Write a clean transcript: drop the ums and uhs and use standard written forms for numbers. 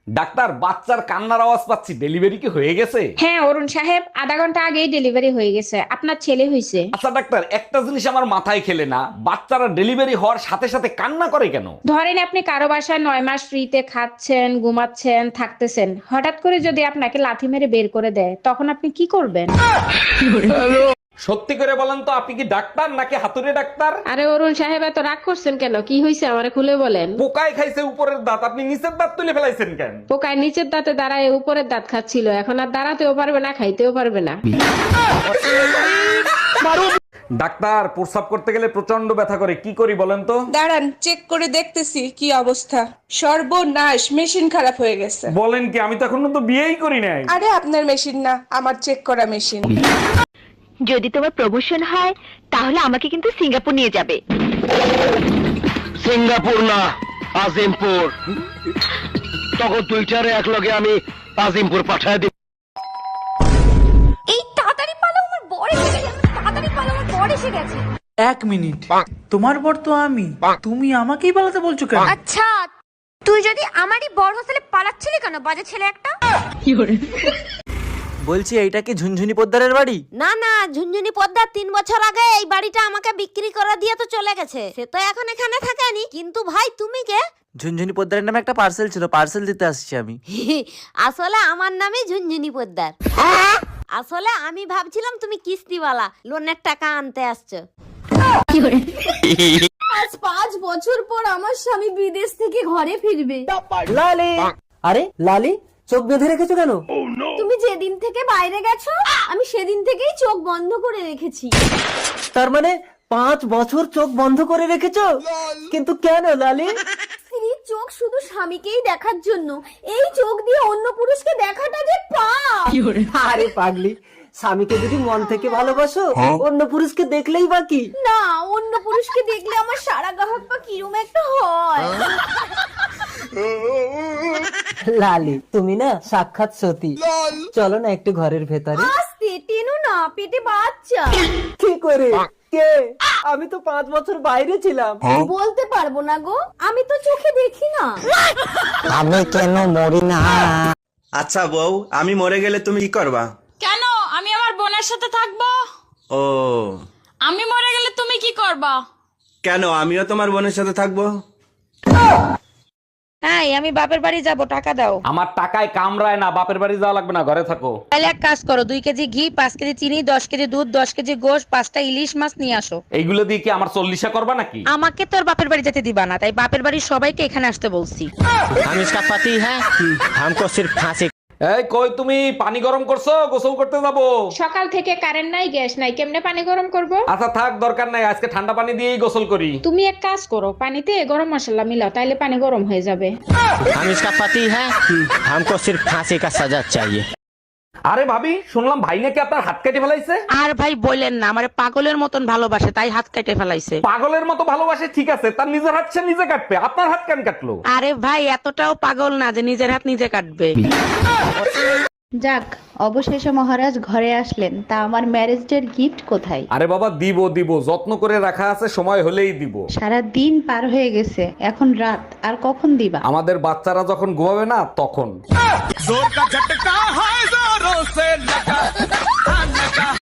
Doctor, বাচ্চার কান্নার আওয়াজ পাচ্ছি, ডেলিভারি কি হয়ে গেছে? হ্যাঁ অরুণ সাহেব, আধা ঘন্টা আগেই ডেলিভারি হয়ে গেছে, আপনার ছেলে হয়েছে। আচ্ছা ডাক্তার, একটা জিনিস আমার মাথায় খেলে না, বাচ্চারা ডেলিভারি হওয়ার সাথে সাথে কান্না করে কেন? ধরেন আপনি কারো বাসায় 9 মাস ফ্রিতে খাচ্ছেন, ঘুমাচ্ছেন, থাকতেছেন, হঠাৎ করে যদি আপনাকে লাথি মেরে বের করে দেয়, তখন আপনি কি করবেন? সত্যি করে বলেন তো, আপনি কি ডাক্তার নাকি হাতুড়ে ডাক্তার? আরে অরুণ সাহেব, এত রাগ করছেন কেন? কি হয়েছে আমারে খুলে বলেন। পোকায় খাইছে উপরের দাঁত, আপনি নিচের দাঁত তুলে ফেলাইছেন কেন? পোকায় নিচের দাঁতে দাঁড়ায় উপরের দাঁত খাচ্ছিল, এখন আর দাঁড়াতেও পারবে না, খাইতেও পারবে না। ডাক্তার, প্রস্রাব করতে গেলে প্রচন্ড ব্যথা করে, কি করি বলেন তো? দাঁড়ান, চেক করে দেখতেছি কি অবস্থা। সর্বনাশ, মেশিন খারাপ হয়ে গেছে। বলেন কি? আমি তো এখনো তো বিয়েই করি নাই। আরে আপনার মেশিন না, আমার চেক করা মেশিন। যদি তোমার প্রমোশন হয় তাহলে আমাকে কিন্তু সিঙ্গাপুর নিয়ে যাবে। সিঙ্গাপুর না, আজিমপুর। তখন দুইটারে একলগে আমি আজিমপুর পাঠায় দিব। এই তাড়াতাড়ি পালাও, আমার বর এসে গেছে। তাড়াতাড়ি পালাও, আমার বর এসে গেছে। 1 মিনিট, তোমার বর তো আমি, তুমি আমাকেই পালাতে বলছো কেন? আচ্ছা, তুই যদি আমারই বর হোস্টেলে পালাচ্ছিলি কেন, বাজে ছেলে একটা? বলছি, এইটা কি ঝুনঝুনি পোদ্দারের বাড়ি? না না, ঝুনঝুনি পদ্মা 3 বছর আগে এই বাড়িটা আমাকে বিক্রি করে দিয়ে তো চলে গেছে। সে তো এখন এখানে থাকেনি। কিন্তু ভাই তুমি কে? ঝুনঝুনি পোদ্দারের নামে একটা পার্সেল ছিল, পার্সেল দিতে আসছি আমি। আসলে আমার নামে ঝুনঝুনি পোদ্দার। আসলে আমি ভাবছিলাম তুমি কিস্তিওয়ালা, লোনের টাকা আনতে আসছো। আজ 5 বছর পর আমার স্বামী বিদেশ থেকে ঘরে ফিরবে। লালি! আরে লালি, চোখ বেঁধে রেখেছো কেন? তুমি যেদিন থেকে বাইরে গেছো আমি সেদিন থেকেই চোখ বন্ধ করে রেখেছি। তার মানে 5 বছর চোখ বন্ধ করে রেখেছো? কিন্তু কেন লালি? স্ত্রীর চোখ শুধু স্বামীকেই দেখার জন্য, এই চোখ দিয়ে অন্য পুরুষকে দেখাটা যে পাপ। আরে পাগলি, স্বামীকে যদি মন থেকে ভালোবাসো, অন্য পুরুষকে দেখলেই বাকি। না, অন্য পুরুষকে দেখলে আমার সারা গাহক পা কিরম একটা হয়। লালি, তুমি না সাক্ষাৎ সতী। চলো না একটু ঘরের ভেতরে। আস্তে টেনো না, পেটে বাচ্চা। কি করে? কে? আমি তো 5 বছর বাইরে ছিলাম। বলতে পারবো না গো, আমি তো চোখে দেখি না। আমি কেন মরি না? আচ্ছা বউ, আমি মরে গেলে তুমি কি করবা? কেন? আমি আমার বোনের সাথে থাকবো। ও, আমি মরে গেলে তুমি কি করবা? কেন? আমিও তোমার বোনের সাথে থাকবো। হ্যাঁ, আমি বাপের বাড়ি যাব, টাকা দাও। আমার টাকায় কামড়ায় না, বাপের বাড়ি যাওয়া লাগবে না, ঘরে থাকো। তাহলে এক কাজ করো, 2 কেজি ঘি, 5 কেজি চিনি, 10 কেজি দুধ, 10 কেজি গোশ, 5টা ইলিশ মাছ নিয়ে আসো। এইগুলো দিয়ে কি আমার 40 করবা নাকি? আমাকে তোর বাপের বাড়ি যেতে দিবা না, তাই বাপের বাড়ির সবাইকে এখানে আসতে বলছি। हम इसका पति है, हमको सिर्फ फांसी। এই কই তুমি, পানি গরম করছো? গোসল করতে যাবো। সকাল থেকে কারেন্ট নাই, গ্যাস নাই, কেমনে পানি গরম করব? আচ্ছা থাক, দরকার নাই, আজকে ঠান্ডা পানি দিয়েই গোসল করি। তুমি এক কাজ করো, পানিতে গরম মশলা মিলাও, তাইলে পানি গরম হয়ে যাবে। हम इसका पति है, हमको सिर्फ फांसी का सजा चाहिए। আরে ভাবি, শুনলাম ভাই নাকি আপনার হাত কেটে ফেলাইছে। আর ভাই বলেন না, আমারে পাগলের মতন ভালোবাসে, তাই হাত কেটে ফেলাইছে। পাগলের মতো ভালোবাসে ঠিক আছে, তার নিজের হাত সে নিজে কাটবে, আপনার হাত কেন কাটলো? আরে ভাই এতটাও পাগল না যে নিজের হাত নিজে কাটবে। যাক, অবশেষে মহারাজ ঘরে আসলেন। তা আমার ম্যারেজ ডের গিফট কোথায়? আরে বাবা, দিব দিব, যত্ন করে রাখা আছে, সময় হলেই দিব। সারা দিন পার হয়ে গেছে, এখন রাত, আর কখন দিবা? আমাদের বাচ্চারা যখন ঘুমাবে না তখন।